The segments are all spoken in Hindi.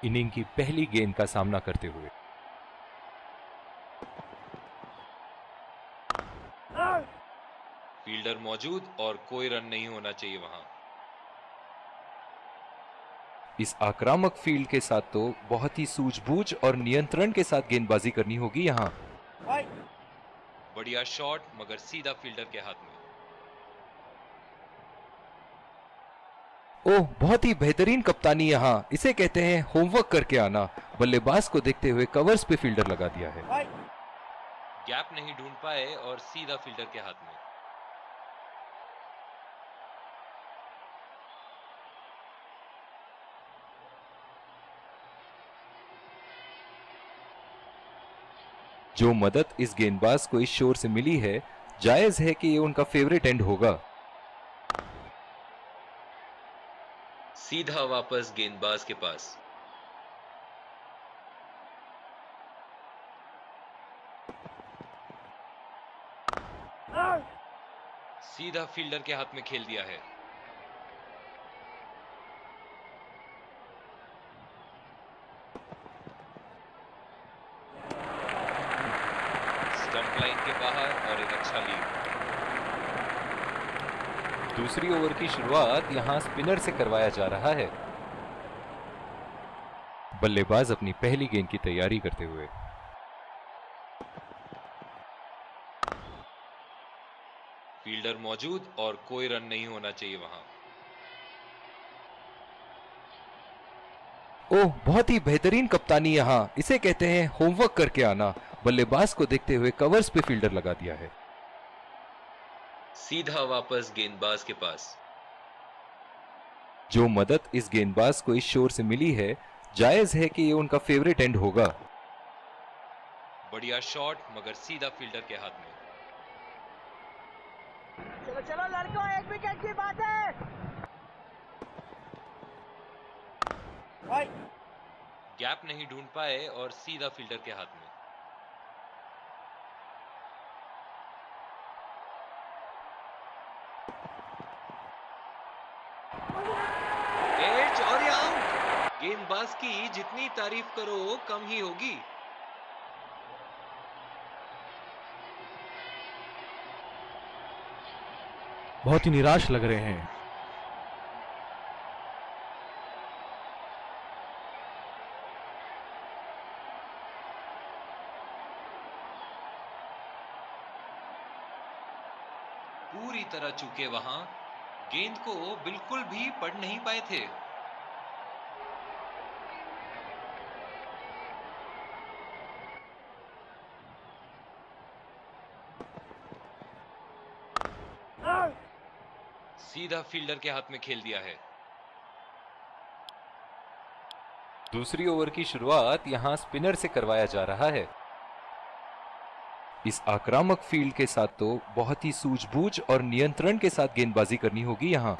इनिंग की पहली गेंद का सामना करते हुए। फील्डर मौजूद और कोई रन नहीं होना चाहिए वहां। इस आक्रामक फील्ड के साथ तो बहुत ही सूझबूझ और नियंत्रण के साथ गेंदबाजी करनी होगी यहां। बढ़िया शॉट मगर सीधा फील्डर के हाथ में। ओह, बहुत ही बेहतरीन कप्तानी यहां, इसे कहते हैं होमवर्क करके आना। बल्लेबाज को देखते हुए कवर्स पे फील्डर लगा दिया है। गैप नहीं ढूंढ पाए और सीधा फील्डर के हाथ में। जो मदद इस गेंदबाज को इस शोर से मिली है, जायज है कि ये उनका फेवरेट एंड होगा। सीधा वापस गेंदबाज के पास। सीधा फील्डर के हाथ में खेल दिया है। स्टंप लाइन के बाहर और एक अच्छा लीड। दूसरी ओवर की शुरुआत यहां स्पिनर से करवाया जा रहा है। बल्लेबाज अपनी पहली गेंद की तैयारी करते हुए। फील्डर मौजूद और कोई रन नहीं होना चाहिए वहां। ओह, बहुत ही बेहतरीन कप्तानी यहां, इसे कहते हैं होमवर्क करके आना। बल्लेबाज को देखते हुए कवर्स पे फील्डर लगा दिया है। सीधा वापस गेंदबाज के पास। जो मदद इस गेंदबाज को इस शोर से मिली है, जायज है कि ये उनका फेवरेट एंड होगा। बढ़िया शॉट मगर सीधा फील्डर के हाथ में। चलो चलो लड़कों, एक विकेट की बात है। गैप नहीं ढूंढ पाए और सीधा फील्डर के हाथ में। कैच और ये आउट। गेंदबाज की जितनी तारीफ करो कम ही होगी। बहुत ही निराश लग रहे हैं। पूरी तरह चूके वहां। गेंद को बिल्कुल भी पढ़ नहीं पाए थे। सीधा फील्डर के हाथ में खेल दिया है। दूसरी ओवर की शुरुआत यहां स्पिनर से करवाया जा रहा है। इस आक्रामक फील्ड के साथ तो बहुत ही सूझबूझ और नियंत्रण के साथ गेंदबाजी करनी होगी यहां।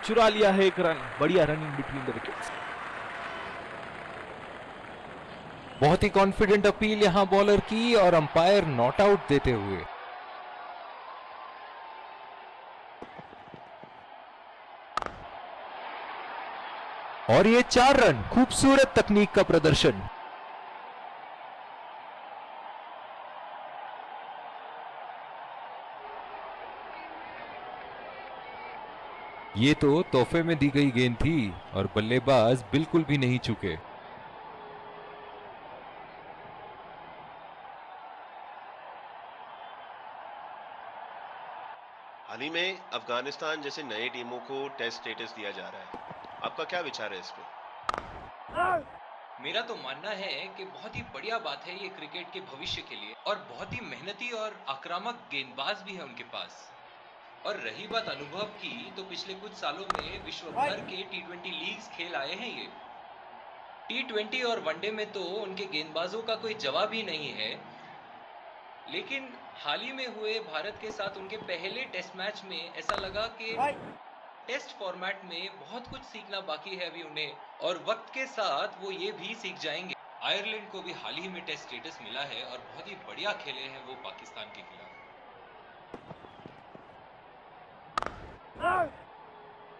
चुरा लिया है एक रन। बढ़िया रनिंग बिटवीन द विकेट्स। बहुत ही कॉन्फिडेंट अपील यहां बॉलर की और अंपायर नॉट आउट देते हुए। और ये 4 रन, खूबसूरत तकनीक का प्रदर्शन। ये तो तोहफे में दी गई गेंद थी और बल्लेबाज बिल्कुल भी नहीं चूके। हाल ही में अफगानिस्तान जैसे नई टीमों को टेस्ट स्टेटस दिया जा रहा है, आपका क्या विचार है इस पे? मेरा तो मानना है कि बहुत ही बढ़िया बात है ये क्रिकेट के भविष्य के लिए, और बहुत ही मेहनती और आक्रामक गेंदबाज भी है उनके पास। और रही बात अनुभव की, तो पिछले कुछ सालों में विश्व भर के टी20 लीग्स खेल आए हैं ये। टी20 और वनडे में तो उनके गेंदबाजों का कोई जवाब ही नहीं है। लेकिन हाल ही में हुए भारत के साथ उनके पहले टेस्ट मैच में ऐसा लगा कि टेस्ट फॉर्मेट में बहुत कुछ सीखना बाकी है अभी उन्हें, और वक्त के साथ वो ये भी सीख जाएंगे। आयरलैंड को भी हाल ही में टेस्ट स्टेटस मिला है और बहुत ही बढ़िया खेले हैं वो पाकिस्तान के खिलाफ।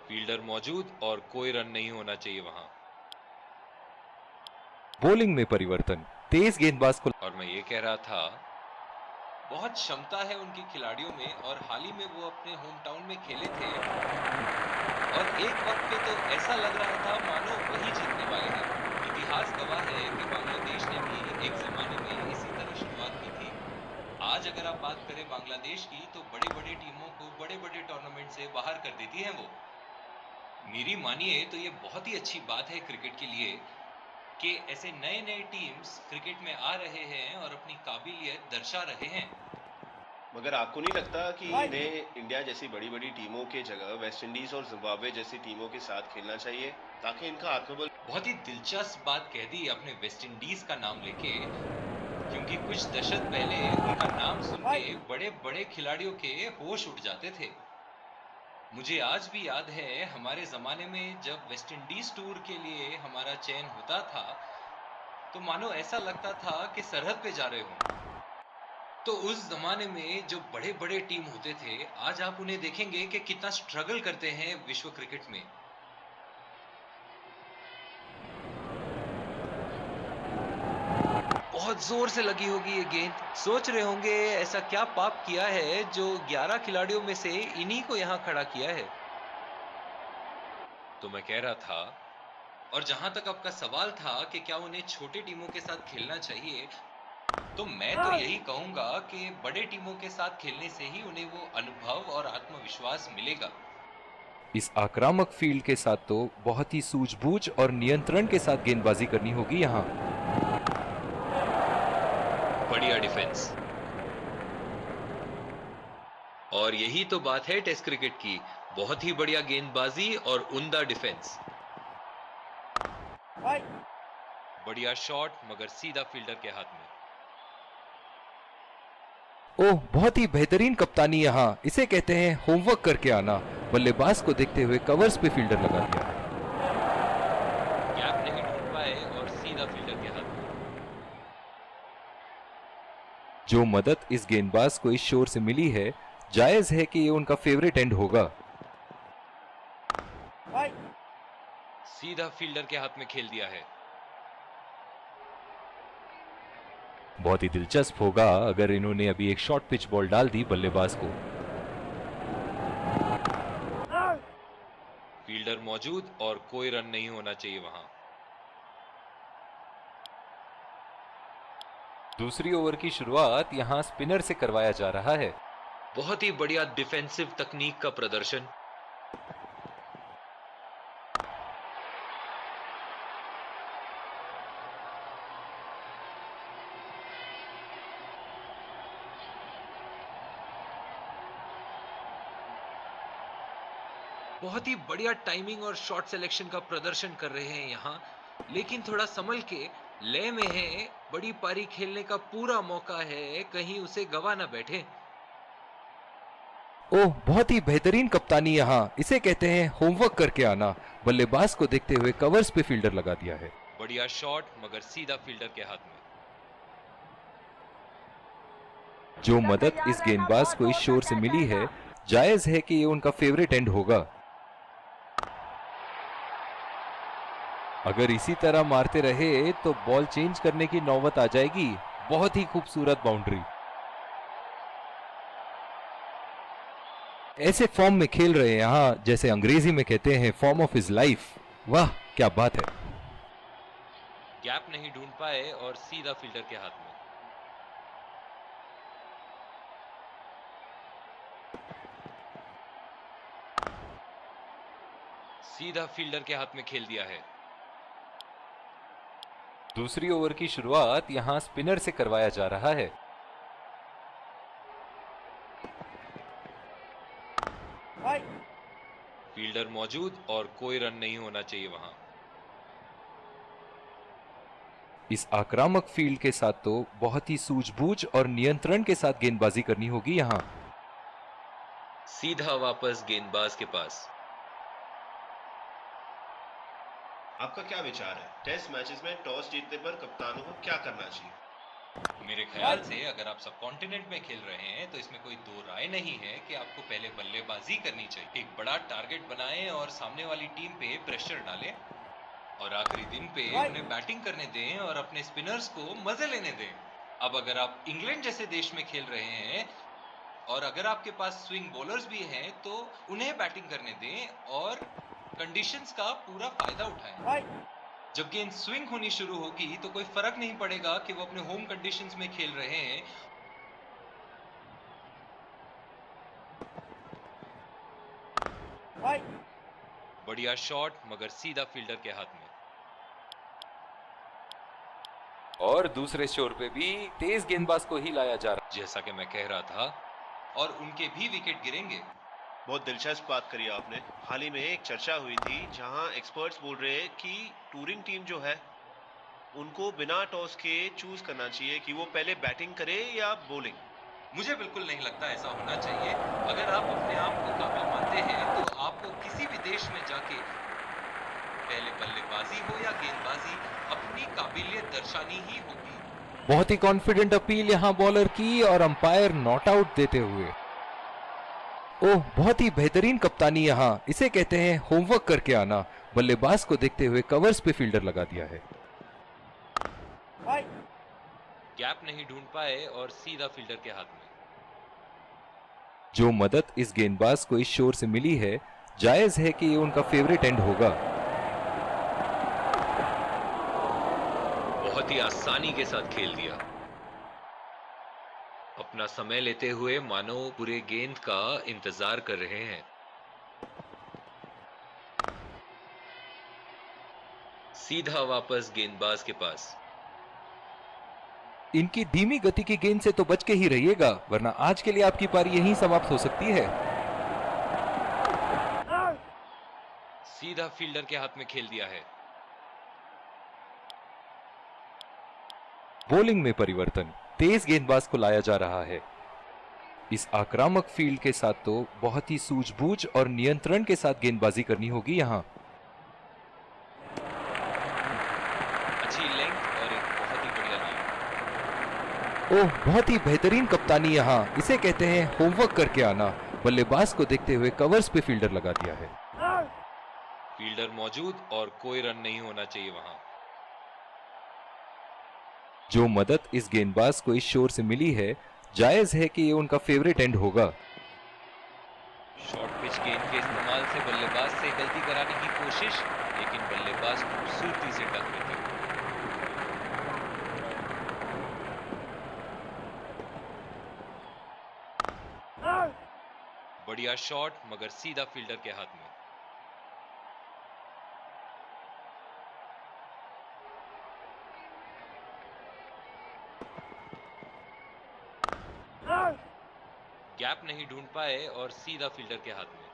फील्डर मौजूद और कोई रन नहीं होना चाहिए वहां। बॉलिंग में परिवर्तन, तेज गेंदबाज को और मैं ये कह रहा था, बहुत क्षमता है उनके खिलाड़ियों में और हाल ही में वो अपने होम टाउन में खेले थे और एक वक्त पे तो ऐसा लग रहा था मानो वही जीतने वाले हैं। इतिहास गवाह है कि बांग्लादेश ने भी एक जमाने में इसी तरह शुरुआत की थी। आज अगर आप बात करें बांग्लादेश की तो बड़ी बड़ी टीमों को बड़े बड़े टूर्नामेंट से बाहर कर देती हैं वो। मेरी मानिए तो ये बहुत ही अच्छी बात है क्रिकेट के लिए कि ऐसे नए नए टीम्स क्रिकेट में आ रहे हैं और अपनी काबिलियत दर्शा रहे हैं। मगर आपको नहीं लगता कि इन्हें इंडिया जैसी बड़ी बड़ी टीमों के जगह वेस्ट इंडीज और जिम्बाब्वे जैसी टीमों के साथ खेलना चाहिए, ताकि इनका आत्मबल। बहुत ही दिलचस्प बात कह दी आपने वेस्ट इंडीज का नाम लेके, क्योंकि कुछ दशक पहले उनका नाम सुन के बड़े बड़े खिलाड़ियों के होश उड़ जाते थे। मुझे आज भी याद है हमारे जमाने में जब वेस्ट इंडीज टूर के लिए हमारा चयन होता था तो मानो ऐसा लगता था कि सरहद पे जा रहे हो। तो उस जमाने में जो बड़े बड़े टीम होते थे, आज आप उन्हें देखेंगे कि कितना स्ट्रगल करते हैं विश्व क्रिकेट में। बहुत जोर से लगी होगी ये गेंद। सोच रहे होंगे ऐसा क्या पाप किया है जो 11 खिलाड़ियों में से इन्हीं को यहां खड़ा किया है। तो मैं कह रहा था, और जहां तक आपका सवाल था कि क्या उन्हें छोटी टीमों के साथ खेलना चाहिए, तो मैं तो यही कहूंगा कि बड़े टीमों के साथ खेलने से ही उन्हें वो अनुभव और आत्मविश्वास मिलेगा। इस आक्रामक फील्ड के साथ तो बहुत ही सूझबूझ और नियंत्रण के साथ गेंदबाजी करनी होगी यहाँ। बढ़िया डिफेंस। और यही तो बात है टेस्ट क्रिकेट की, बहुत ही बढ़िया गेंदबाजी और उम्दा डिफेंस। बढ़िया शॉट मगर सीधा फील्डर के हाथ में। ओह, बहुत ही बेहतरीन कप्तानी यहाँ, इसे कहते हैं होमवर्क करके आना। बल्लेबाज को देखते हुए कवर्स पे फील्डर लगा दिया। गैप नहीं ढूंढ पाए और सीधा फील्डर के हाथ में। जो मदद इस गेंदबाज को इस शोर से मिली है, जायज है कि ये उनका फेवरेट एंड होगा। सीधा फील्डर के हाथ में खेल दिया है। बहुत ही दिलचस्प होगा अगर इन्होंने अभी एक शॉर्ट पिच बॉल डाल दी बल्लेबाज को। फील्डर मौजूद और कोई रन नहीं होना चाहिए वहां। दूसरी ओवर की शुरुआत यहां स्पिनर से करवाया जा रहा है। बहुत ही बढ़िया डिफेंसिव तकनीक का प्रदर्शन। बहुत ही बढ़िया टाइमिंग और शॉट सिलेक्शन का प्रदर्शन कर रहे हैं यहां, लेकिन थोड़ा संभल के, लय में है, बड़ी पारी खेलने का पूरा मौका है, कहीं उसे गवा ना बैठे। ओह, बहुत ही बेहतरीन कप्तानी यहाँ, इसे कहते हैं होमवर्क करके आना। बल्लेबाज को देखते हुए कवर्स पे फील्डर लगा दिया है। बढ़िया शॉट मगर सीधा फील्डर के हाथ में। जो मदद इस गेंदबाज को इस शोर से मिली है, जायज है कि ये उनका फेवरेट एंड होगा। अगर इसी तरह मारते रहे तो बॉल चेंज करने की नौबत आ जाएगी। बहुत ही खूबसूरत बाउंड्री। ऐसे फॉर्म में खेल रहे हैं यहां, जैसे अंग्रेजी में कहते हैं फॉर्म ऑफ हिज लाइफ। वाह क्या बात है। गैप नहीं ढूंढ पाए और सीधा फील्डर के हाथ में। सीधा फील्डर के हाथ में खेल दिया है। दूसरी ओवर की शुरुआत यहां स्पिनर से करवाया जा रहा है। फील्डर मौजूद और कोई रन नहीं होना चाहिए वहां। इस आक्रामक फील्ड के साथ तो बहुत ही सूझबूझ और नियंत्रण के साथ गेंदबाजी करनी होगी यहां। सीधा वापस गेंदबाज के पास। आपका क्या विचार है, टेस्ट मैचेस में टॉस जीतने पर कप्तानों को क्या करना चाहिए? मेरे ख्याल से अगर आप सब कॉन्टिनेंट में खेल रहे हैं तो इसमें कोई दो राय नहीं है कि आपको पहले बल्लेबाजी करनी चाहिए। एक बड़ा टारगेट बनाएं और सामने वाली टीम पे प्रेशर डालें और आखिरी दिन पे उन्हें बैटिंग करने दें और अपने स्पिनर्स को मजे लेने दें। अब अगर आप इंग्लैंड जैसे देश में खेल रहे हैं और अगर आपके पास स्विंग बॉलर्स भी हैं तो उन्हें बैटिंग करने दें और कंडीशंस का पूरा फायदा उठाएं। जब गेंद स्विंग होनी शुरू होगी तो कोई फर्क नहीं पड़ेगा कि वो अपने होम कंडीशंस में खेल रहे हैं। बढ़िया शॉट मगर सीधा फील्डर के हाथ में। और दूसरे छोर पे भी तेज गेंदबाज को ही लाया जा रहा जैसा कि मैं कह रहा था, और उनके भी विकेट गिरेंगे। बहुत दिलचस्प बात करी आपने। हाल ही में एक चर्चा हुई थी जहां एक्सपर्ट्स बोल रहे हैं कि टूरिंग टीम जो है उनको बिना टॉस के चूज करना चाहिए कि वो पहले बैटिंग करे या बॉलिंग। मुझे बिल्कुल नहीं लगता ऐसा होना चाहिए। अगर आप अपने आप को काबिल मानते हैं तो आपको किसी भी देश में जाके पहले बल्लेबाजी हो या गेंदबाजी अपनी काबिलियत दर्शानी ही होगी। बहुत ही कॉन्फिडेंट अपील यहाँ बॉलर की और अंपायर नॉट आउट देते हुए। ओह, बहुत ही बेहतरीन कप्तानी यहाँ, इसे कहते हैं होमवर्क करके आना। बल्लेबाज को देखते हुए कवर्स पे फील्डर लगा दिया है। गैप नहीं ढूंढ पाए और सीधा फील्डर के हाथ में। जो मदद इस गेंदबाज को इस शोर से मिली है, जायज है कि ये उनका फेवरेट एंड होगा। बहुत ही आसानी के साथ खेल दिया, अपना समय लेते हुए मानो पूरे गेंद का इंतजार कर रहे हैं। सीधा वापस गेंदबाज के पास। इनकी धीमी गति की गेंद से तो बच के ही रहिएगा, वरना आज के लिए आपकी पारी यहीं समाप्त हो सकती है। सीधा फील्डर के हाथ में खेल दिया है। बॉलिंग में परिवर्तन, तेज गेंदबाज को लाया जा रहा है। इस आक्रामक फील्ड के साथ तो बहुत ही सूझबूझ और नियंत्रण के साथ गेंदबाजी करनी होगी यहां। अच्छी लेंथ और एक बहुत ही बढ़िया लीड। ओह, बहुत ही बेहतरीन कप्तानी यहाँ, इसे कहते हैं होमवर्क करके आना। बल्लेबाज को देखते हुए कवर्स पे फील्डर लगा दिया है। फील्डर मौजूद और कोई रन नहीं होना चाहिए वहां। जो मदद इस गेंदबाज को इस शोर से मिली है, जायज है कि ये उनका फेवरेट एंड होगा। शॉर्ट पिच गेंद के इस्तेमाल से बल्लेबाज से गलती कराने की कोशिश, लेकिन बल्लेबाज खूबसूरती से टक देते हुए। बढ़िया शॉट मगर सीधा फील्डर के हाथ में। गैप नहीं ढूंढ पाए और सीधा फील्डर के हाथ में।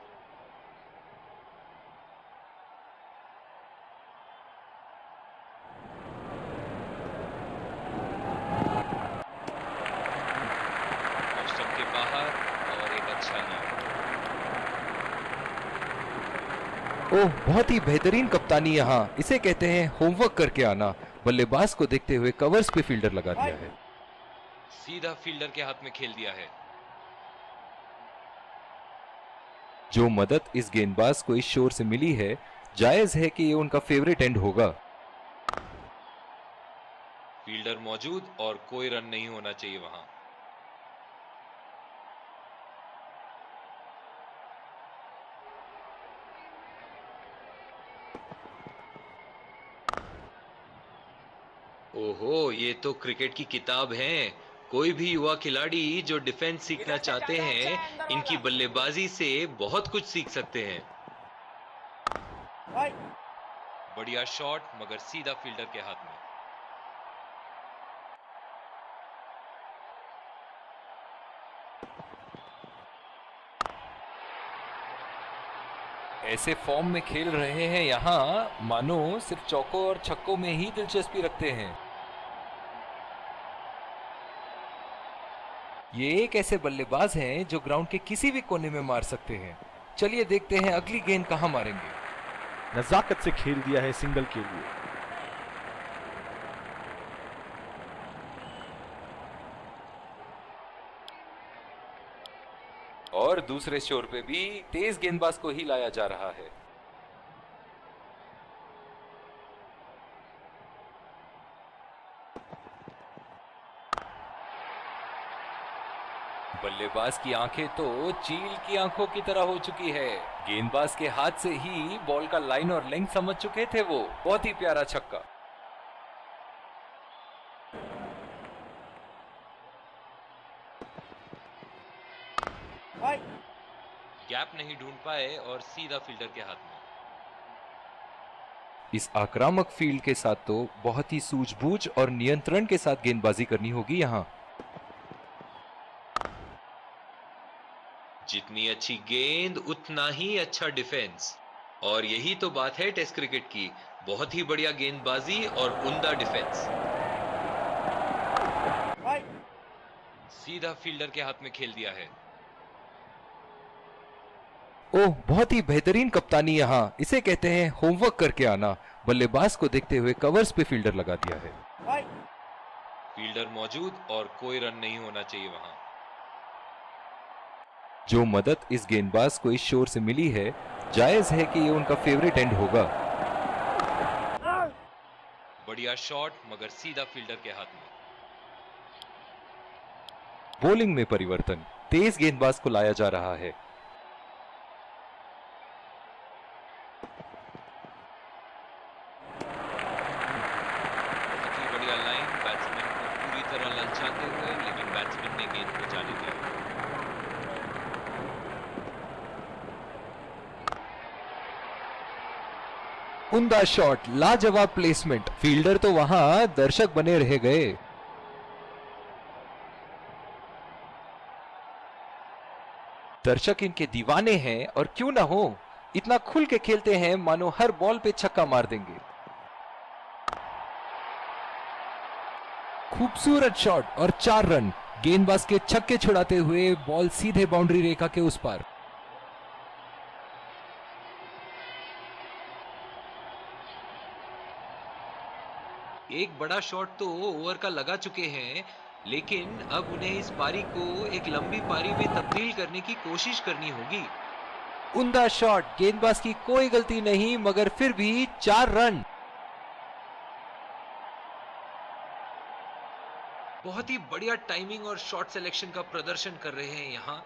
ऑफ स्टंप के बाहर और एक अच्छा लीड। ओह, बहुत ही बेहतरीन कप्तानी यहाँ, इसे कहते हैं होमवर्क करके आना। बल्लेबाज को देखते हुए कवर्स पे फील्डर लगा दिया है। सीधा फील्डर के हाथ में खेल दिया है। जो मदद इस गेंदबाज को इस शोर से मिली है, जायज है कि ये उनका फेवरेट एंड होगा। फील्डर मौजूद और कोई रन नहीं होना चाहिए वहां। ओहो, ये तो क्रिकेट की किताब है। कोई भी युवा खिलाड़ी जो डिफेंस सीखना चाहते हैं, इनकी बल्लेबाजी से बहुत कुछ सीख सकते हैं। बढ़िया शॉट मगर सीधा फील्डर के हाथ में। ऐसे फॉर्म में खेल रहे हैं यहाँ, मानो सिर्फ चौकों और छक्कों में ही दिलचस्पी रखते हैं। ये एक ऐसे बल्लेबाज हैं जो ग्राउंड के किसी भी कोने में मार सकते हैं। चलिए देखते हैं अगली गेंद कहां मारेंगे। नजाकत से खेल दिया है सिंगल के लिए। और दूसरे छोर पे भी तेज गेंदबाज को ही लाया जा रहा है। बल्लेबाज की आंखें तो चील की आंखों की तरह हो चुकी है। गेंदबाज के हाथ से ही बॉल का लाइन और लेंथ समझ चुके थे वो। बहुत ही प्यारा छक्का। गैप नहीं ढूंढ पाए और सीधा फील्डर के हाथ में। इस आक्रामक फील्ड के साथ तो बहुत ही सूझबूझ और नियंत्रण के साथ गेंदबाजी करनी होगी यहाँ। जितनी अच्छी गेंद उतना ही अच्छा डिफेंस, और यही तो बात है टेस्ट क्रिकेट की। बहुत ही बढ़िया गेंदबाजी और उम्दा डिफेंस। सीधा फील्डर के हाथ में खेल दिया है। ओह, बहुत ही बेहतरीन कप्तानी यहाँ। इसे कहते हैं होमवर्क करके आना। बल्लेबाज को देखते हुए कवर्स पे फील्डर लगा दिया है। फील्डर मौजूद और कोई रन नहीं होना चाहिए वहां। जो मदद इस गेंदबाज को इस शोर से मिली है, जायज है कि ये उनका फेवरेट एंड होगा। बढ़िया शॉट, मगर सीधा फील्डर के हाथ में। बॉलिंग में परिवर्तन, तेज गेंदबाज को लाया जा रहा है। बहुत ही बढ़िया लाइन, बैट्समैन को पूरी तरह ललचाते हुए, लेकिन बैट्समैन ने गेंद को जाने दिया। उम्दा शॉट, लाजवाब प्लेसमेंट। फील्डर तो वहां दर्शक बने रह गए। दर्शक इनके दीवाने हैं, और क्यों ना हो, इतना खुल के खेलते हैं मानो हर बॉल पे छक्का मार देंगे। खूबसूरत शॉट और 4 रन। गेंदबाज के छक्के छुड़ाते हुए बॉल सीधे बाउंड्री रेखा के उस पार। एक बड़ा शॉट तो ओवर का लगा चुके हैं, लेकिन अब उन्हें इस पारी को एक लंबी पारी में तब्दील करने की कोशिश करनी होगी। उम्दा शॉट, गेंदबाज की कोई गलती नहीं, मगर फिर भी 4 रन। बहुत ही बढ़िया टाइमिंग और शॉट सिलेक्शन का प्रदर्शन कर रहे हैं यहाँ,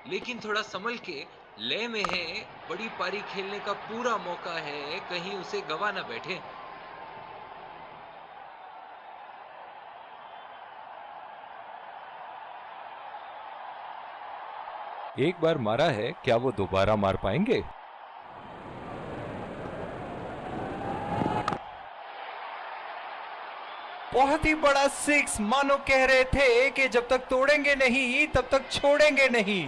लेकिन थोड़ा संभल के। लय में है, बड़ी पारी खेलने का पूरा मौका है, कहीं उसे गवा ना बैठे। एक बार मारा है, क्या वो दोबारा मार पाएंगे? बहुत ही बड़ा 6, मानो कह रहे थे कि जब तक तोड़ेंगे नहीं तब तक छोड़ेंगे नहीं।